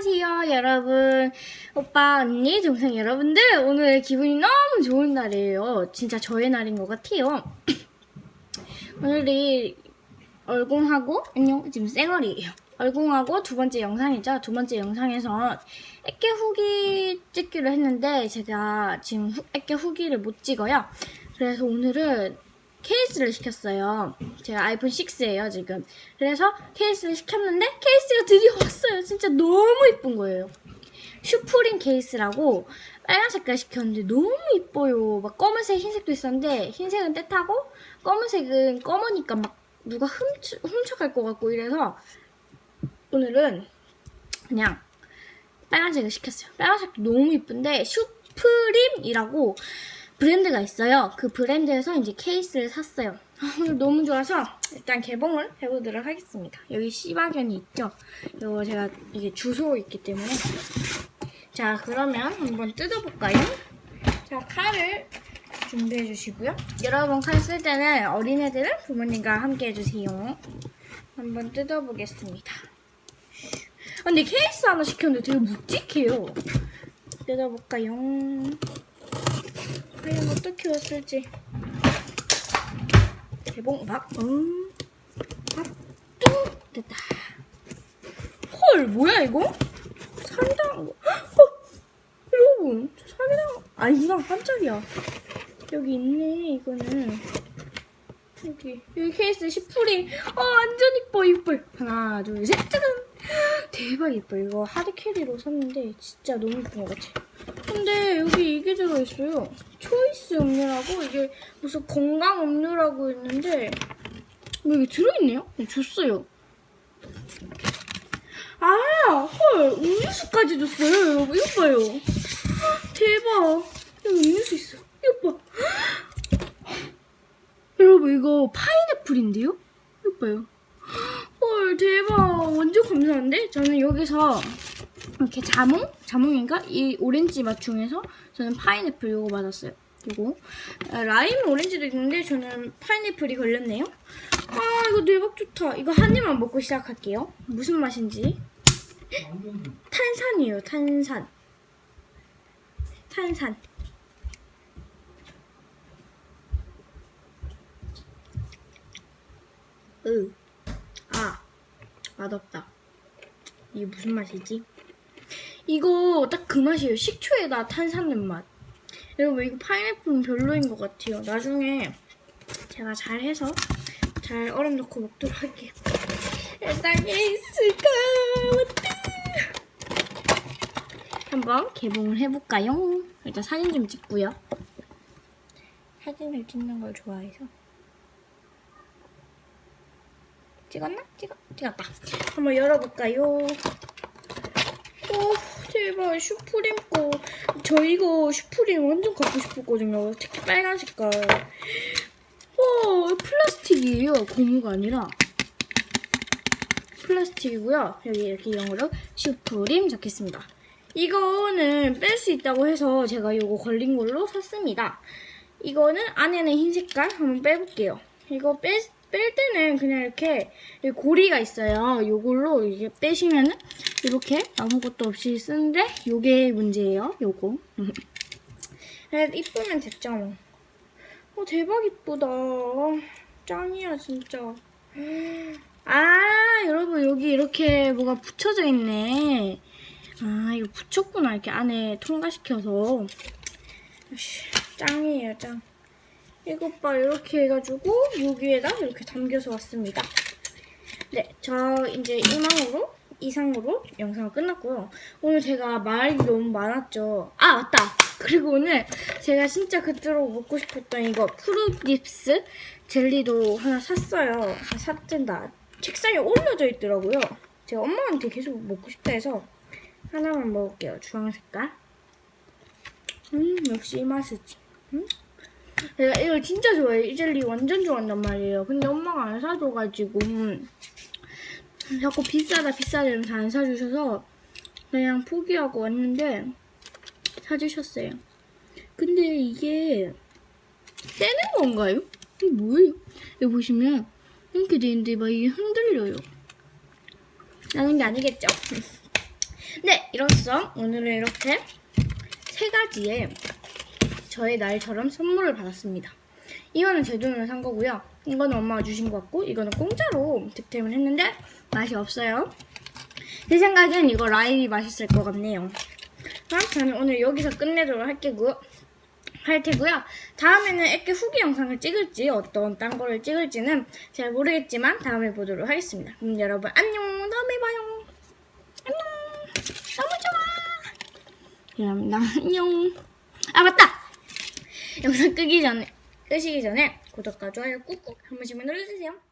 안녕하세요 여러분, 오빠, 언니, 동생 여러분들. 오늘 기분이 너무 좋은 날이에요. 진짜 저의 날인 것 같아요. 오늘이 얼공하고, 안녕, 지금 쌩얼이에요. 얼공하고 두 번째 영상이죠. 두 번째 영상에서 액계 후기 찍기로 했는데 제가 지금 액계 후기를 못 찍어요. 그래서 오늘은 케이스를 시켰어요. 제가 아이폰 6예요 지금. 그래서 케이스를 시켰는데 케이스가 드디어 왔어요. 진짜 너무 이쁜 거예요. 슈프림 케이스라고 빨간 색깔 시켰는데 너무 이뻐요. 막 검은색, 흰색도 있었는데 흰색은 떼타고 검은색은 검으니까 막 누가 훔쳐갈 것 같고 이래서 오늘은 그냥 빨간색을 시켰어요. 빨간색도 너무 이쁜데 슈프림이라고 브랜드가 있어요. 그 브랜드에서 이제 케이스를 샀어요. 오늘 너무 좋아서 일단 개봉을 해보도록 하겠습니다. 여기 C박연이 있죠? 이거 제가 이게 주소 있기 때문에. 자, 그러면 한번 뜯어볼까요? 자, 칼을 준비해 주시고요. 여러분 칼 쓸 때는 어린애들은 부모님과 함께 해주세요. 한번 뜯어보겠습니다. 근데 케이스 하나 시켰는데 되게 묵직해요. 뜯어볼까요? 과연 어떻게 왔을지. 개봉 박. 뚝 됐다. 헐, 뭐야 이거? 사기당한 거. 여러분, 저 사기당한. 아니구나, 깜짝이야. 여기 있네. 이거는 여기 케이스 슈프림. 완전 이뻐. 하나 둘 셋. 짜잔. 대박 이뻐. 이거 하드캐리로 샀는데 진짜 너무 이쁜 것 같아. 근데 여기 이게 들어있어요. 초이스 음료라고. 이게 무슨 건강 음료라고 했는데 뭐 이게 들어있네요? 줬어요. 헐, 음료수까지 줬어요. 여러분 이거 봐요. 대박. 여기 음료수 있어. 이거 봐. 여러분 이거 파인애플인데요? 이거 봐요. 헐, 대박. 완전 감사한데? 저는 여기서 이렇게 자몽인가? 이 오렌지 맛 중에서 저는 파인애플 요거 받았어요. 요거 라임 오렌지도 있는데 저는 파인애플이 걸렸네요. 이거 대박 좋다. 이거 한 입만 먹고 시작할게요. 무슨 맛인지. 탄산이에요. 탄산. 맛없다. 이게 무슨 맛이지? 이거 딱 그 맛이에요. 식초에다 탄산 넣은 맛. 여러분 이거 파인애플은 별로인 것 같아요. 나중에 제가 잘해서 잘 얼음 넣고 먹도록 할게요. 일단 케이스가 왔다. 한번 개봉을 해볼까요? 일단 사진 좀 찍고요. 사진을 찍는 걸 좋아해서. 찍었나? 찍었다. 한번 열어볼까요? 오, 대박. 슈프림 거. 저 이거 슈프림 완전 갖고 싶었거든요. 특히 빨간 색깔. 플라스틱이에요. 고무가 아니라. 플라스틱이고요. 여기 이렇게 영어로 슈프림 적혀있습니다. 이거는 뺄 수 있다고 해서 제가 이거 걸린 걸로 샀습니다. 이거는 안에는 흰 색깔. 한번 빼볼게요. 이거 뺄 때는 그냥 이렇게 고리가 있어요. 요걸로 이게 빼시면은 이렇게 아무것도 없이 쓰는데 요게 문제예요. 요거. 그래서 이쁘면 됐죠 뭐. 대박 이쁘다. 짱이야 진짜. 여러분 여기 이렇게 뭐가 붙여져 있네. 이거 붙였구나. 이렇게 안에 통과시켜서. 짱이에요 짱. 이것 봐, 이렇게 해가지고 여기에다 이렇게 담겨서 왔습니다. 네, 저 이제 이상으로 영상은 끝났고요. 오늘 제가 말이 너무 많았죠. 맞다. 그리고 오늘 제가 진짜 그토록 먹고 싶었던 이거 프루딥스 젤리도 하나 샀어요. 샀던다. 책상에 올려져 있더라고요. 제가 엄마한테 계속 먹고 싶다 해서 하나만 먹을게요. 주황 색깔. 역시 이 맛이지. 내가 이걸 진짜 좋아해요. 이 젤리 완전 좋아한단 말이에요. 근데 엄마가 안 사줘가지고 자꾸 비싸다 이러면서 안 사주셔서 그냥 포기하고 왔는데 사주셨어요. 근데 이게 떼는 건가요? 이게 뭐예요? 여기 보시면 이렇게 돼 있는데 막 이게 흔들려요. 나는 게 아니겠죠? 네, 이로써 오늘은 이렇게 3가지의 저의 날처럼 선물을 받았습니다. 이거는 제 돈으로 산 거고요. 이거는 엄마가 주신 것 같고, 이거는 공짜로 득템을 했는데 맛이 없어요. 제 생각엔 이거 라임이 맛있을 것 같네요. 그럼 저는 오늘 여기서 끝내도록 할 테고요. 다음에는 액계 후기 영상을 찍을지 어떤 딴 거를 찍을지는 잘 모르겠지만 다음에 보도록 하겠습니다. 그럼 여러분 안녕. 다음에 봐요. 안녕. 너무 좋아. 여러분 안녕. 아 맞다. 영상 끄시기 전에 구독과 좋아요 꾹꾹 한 번씩만 눌러주세요.